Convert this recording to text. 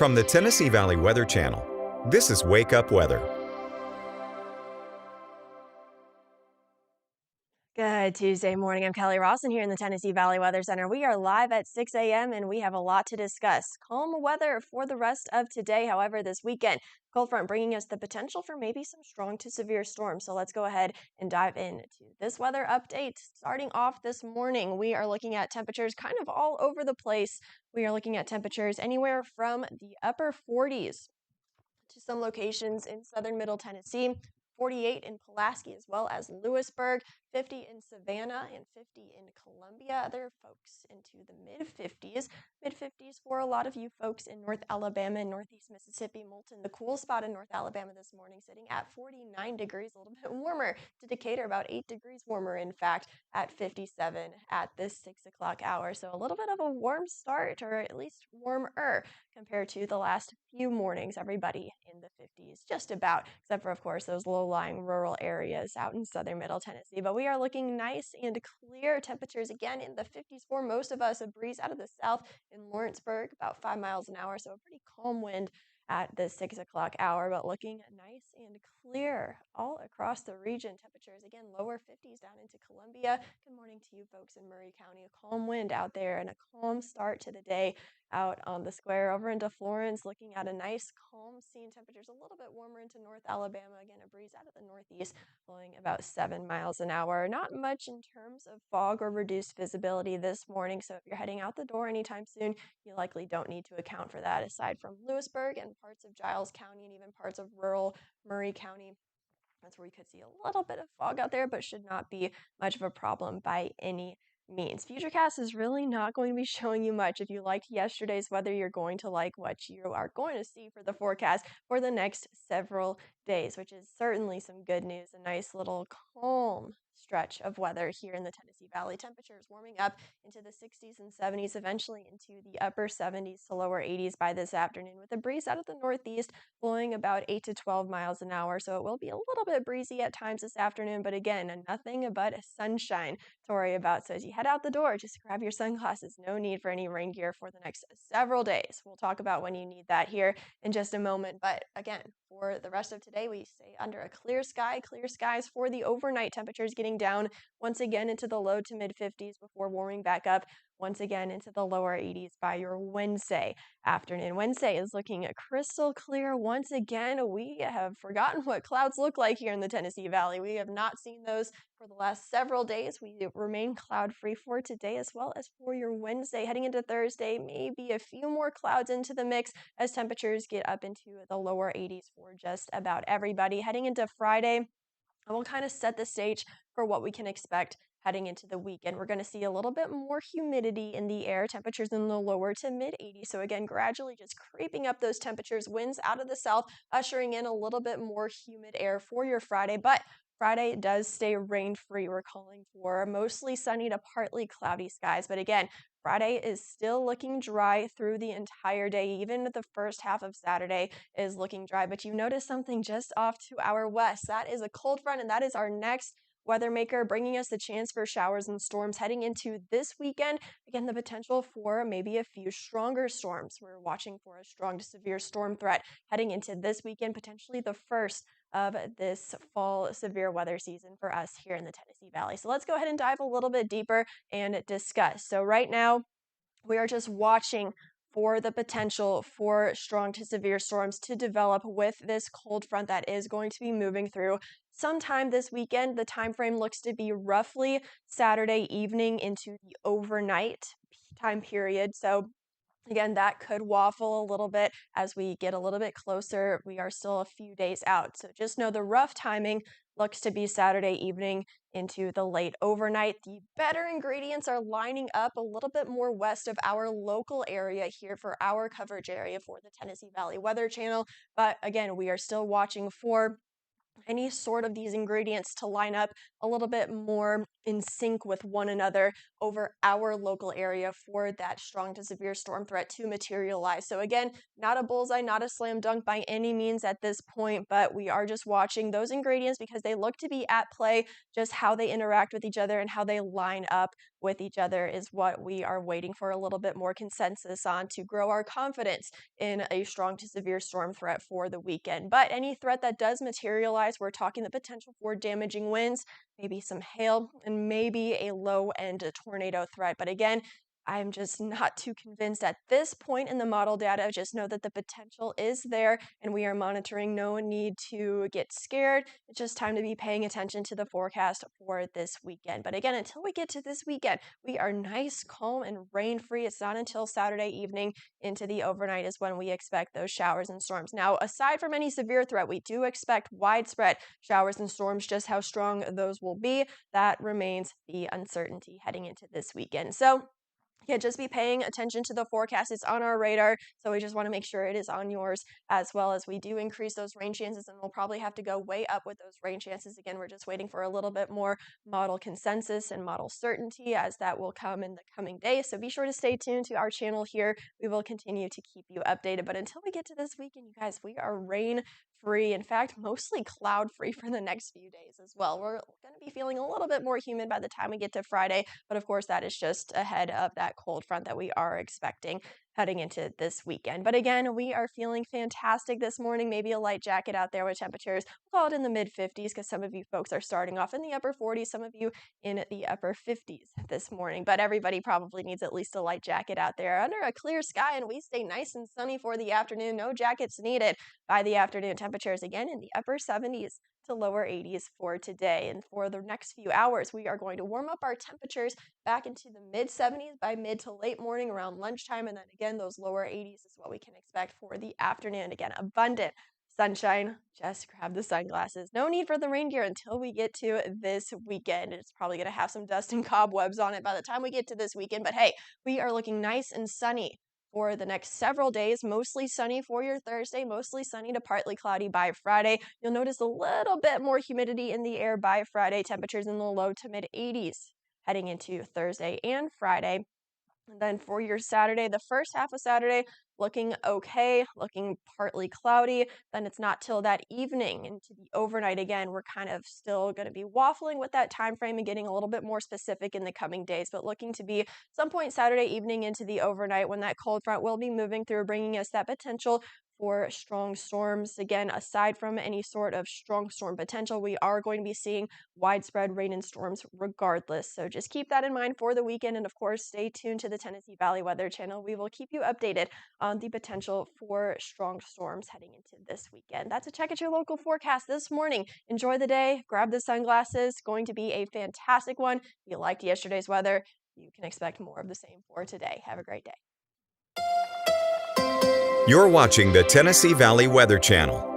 From the Tennessee Valley Weather Channel, this is Wake Up Weather. Good Tuesday morning. I'm Kelly Rawson here in the Tennessee Valley Weather Center. We are live at 6 a.m. and we have a lot to discuss. Calm weather for the rest of today, however, this weekend. Cold front bringing us the potential for maybe some strong to severe storms. So let's go ahead and dive into this weather update. Starting off this morning, we are looking at temperatures kind of all over the place. We are looking at temperatures anywhere from the upper 40s to some locations in southern middle Tennessee, 48 in Pulaski as well as Lewisburg, 50 in Savannah, and 50 in Columbia. Other folks into the mid 50s for a lot of you folks in North Alabama and Northeast Mississippi. Moulton, the cool spot in North Alabama this morning, sitting at 49 degrees, a little bit warmer. To Decatur, about 8 degrees warmer, in fact, at 57 at this 6 o'clock hour. So a little bit of a warm start, or at least warmer compared to the last few mornings. Everybody in the 50s, just about, except for, of course, those low-lying rural areas out in southern middle Tennessee. But we are looking nice and clear. Temperatures again in the 50s for most of us. A breeze out of the south in Lawrenceburg, about 5 miles an hour, so a pretty calm wind at the 6 o'clock hour, but looking nice and clear all across the region. Temperatures again lower 50s down into Columbia. Good morning to you folks in Maury County. A calm wind out there and a calm start to the day out on the square. Over into Florence, looking at a nice calm scene. Temperatures a little bit warmer into North Alabama. Again, a breeze out of the northeast blowing about 7 miles an hour. Not much in terms of fog or reduced visibility this morning, so if you're heading out the door anytime soon, you likely don't need to account for that. Aside from Lewisburg and parts of Giles County and even parts of rural Maury County, that's where you could see a little bit of fog out there, but should not be much of a problem by any means. Futurecast is really not going to be showing you much. If you liked yesterday's weather, you're going to like what you are going to see for the forecast for the next several days, which is certainly some good news. A nice little calm stretch of weather here in the Tennessee Valley. Temperatures warming up into the 60s and 70s, eventually into the upper 70s to lower 80s by this afternoon, with a breeze out of the northeast blowing about 8 to 12 miles an hour. So it will be a little bit breezy at times this afternoon, but again, nothing but sunshine to worry about. So as you head out the door, just grab your sunglasses. No need for any rain gear for the next several days. We'll talk about when you need that here in just a moment. But again, for the rest of today, we stay under a clear sky. Clear skies for the overnight. Temperatures getting down once again into the low to mid 50s before warming back up once again into the lower 80s by your Wednesday afternoon. Wednesday is looking crystal clear once again. We have forgotten what clouds look like here in the Tennessee Valley. We have not seen those for the last several days. We remain cloud-free for today as well as for your Wednesday. Heading into Thursday, maybe a few more clouds into the mix as temperatures get up into the lower 80s for just about everybody. Heading into Friday, and we'll kind of set the stage for what we can expect heading into the weekend. We're going to see a little bit more humidity in the air, temperatures in the lower to mid 80s. So again, gradually just creeping up those temperatures, winds out of the south, ushering in a little bit more humid air for your Friday. But Friday does stay rain-free. We're calling for mostly sunny to partly cloudy skies. But again, Friday is still looking dry through the entire day. Even the first half of Saturday is looking dry. But you notice something just off to our west. That is a cold front, and that is our next weather maker, bringing us the chance for showers and storms heading into this weekend. Again, the potential for maybe a few stronger storms. We're watching for a strong to severe storm threat heading into this weekend, potentially the first of this fall severe weather season for us here in the Tennessee Valley. So let's go ahead and dive a little bit deeper and discuss. So right now, we are just watching for the potential for strong to severe storms to develop with this cold front that is going to be moving through sometime this weekend. The time frame looks to be roughly Saturday evening into the overnight time period. So again, that could waffle a little bit as we get a little bit closer. We are still a few days out. So just know the rough timing looks to be Saturday evening into the late overnight. The better ingredients are lining up a little bit more west of our local area here for our coverage area for the Tennessee Valley Weather Channel. But again, we are still watching for any sort of these ingredients to line up a little bit more in sync with one another over our local area for that strong to severe storm threat to materialize. So again, not a bullseye, not a slam dunk by any means at this point, but we are just watching those ingredients because they look to be at play. Just how they interact with each other and how they line up with each other is what we are waiting for a little bit more consensus on to grow our confidence in a strong to severe storm threat for the weekend. But any threat that does materialize, we're talking the potential for damaging winds, maybe some hail, and maybe a low end tornado threat. But again, I'm just not too convinced at this point in the model data. Just know that the potential is there and we are monitoring. No need to get scared. It's just time to be paying attention to the forecast for this weekend. But again, until we get to this weekend, we are nice, calm, and rain free. It's not until Saturday evening into the overnight is when we expect those showers and storms. Now, aside from any severe threat, we do expect widespread showers and storms. Just how strong those will be, that remains the uncertainty heading into this weekend. So, yeah, just be paying attention to the forecast. It's on our radar, so we just want to make sure it is on yours as well. As we do increase those rain chances, and we'll probably have to go way up with those rain chances. Again, we're just waiting for a little bit more model consensus and model certainty as that will come in the coming days. So be sure to stay tuned to our channel here. We will continue to keep you updated. But until we get to this weekend, you guys, we are rain free. In fact, mostly cloud free for the next few days as well. We're going to be feeling a little bit more humid by the time we get to Friday, but of course, that is just ahead of that cold front that we are expecting heading into this weekend. But again, we are feeling fantastic this morning. Maybe a light jacket out there with temperatures, we'll call it in the mid 50s because some of you folks are starting off in the upper 40s, some of you in the upper 50s this morning. But everybody probably needs at least a light jacket out there under a clear sky, and we stay nice and sunny for the afternoon. No jackets needed by the afternoon. Temperatures again in the upper 70s to lower 80s for today. And for the next few hours, we are going to warm up our temperatures back into the mid 70s by mid to late morning around lunchtime. And then again, those lower 80s is what we can expect for the afternoon. Again, abundant sunshine. Just grab the sunglasses. No need for the rain gear until we get to this weekend. It's probably going to have some dust and cobwebs on it by the time we get to this weekend. But hey, we are looking nice and sunny for the next several days. Mostly sunny for your Thursday, mostly sunny to partly cloudy by Friday. You'll notice a little bit more humidity in the air by Friday, temperatures in the low to mid 80s heading into Thursday and Friday. And then for your Saturday, the first half of Saturday, looking okay, looking partly cloudy. Then it's not till that evening into the overnight again. We're kind of still going to be waffling with that time frame and getting a little bit more specific in the coming days, but looking to be some point Saturday evening into the overnight when that cold front will be moving through, bringing us that potential for strong storms. Again, aside from any sort of strong storm potential, we are going to be seeing widespread rain and storms regardless. So just keep that in mind for the weekend. And of course, stay tuned to the Tennessee Valley Weather Channel. We will keep you updated on the potential for strong storms heading into this weekend. That's a check at your local forecast this morning. Enjoy the day. Grab the sunglasses. Going to be a fantastic one. If you liked yesterday's weather, you can expect more of the same for today. Have a great day. You're watching the Tennessee Valley Weather Channel.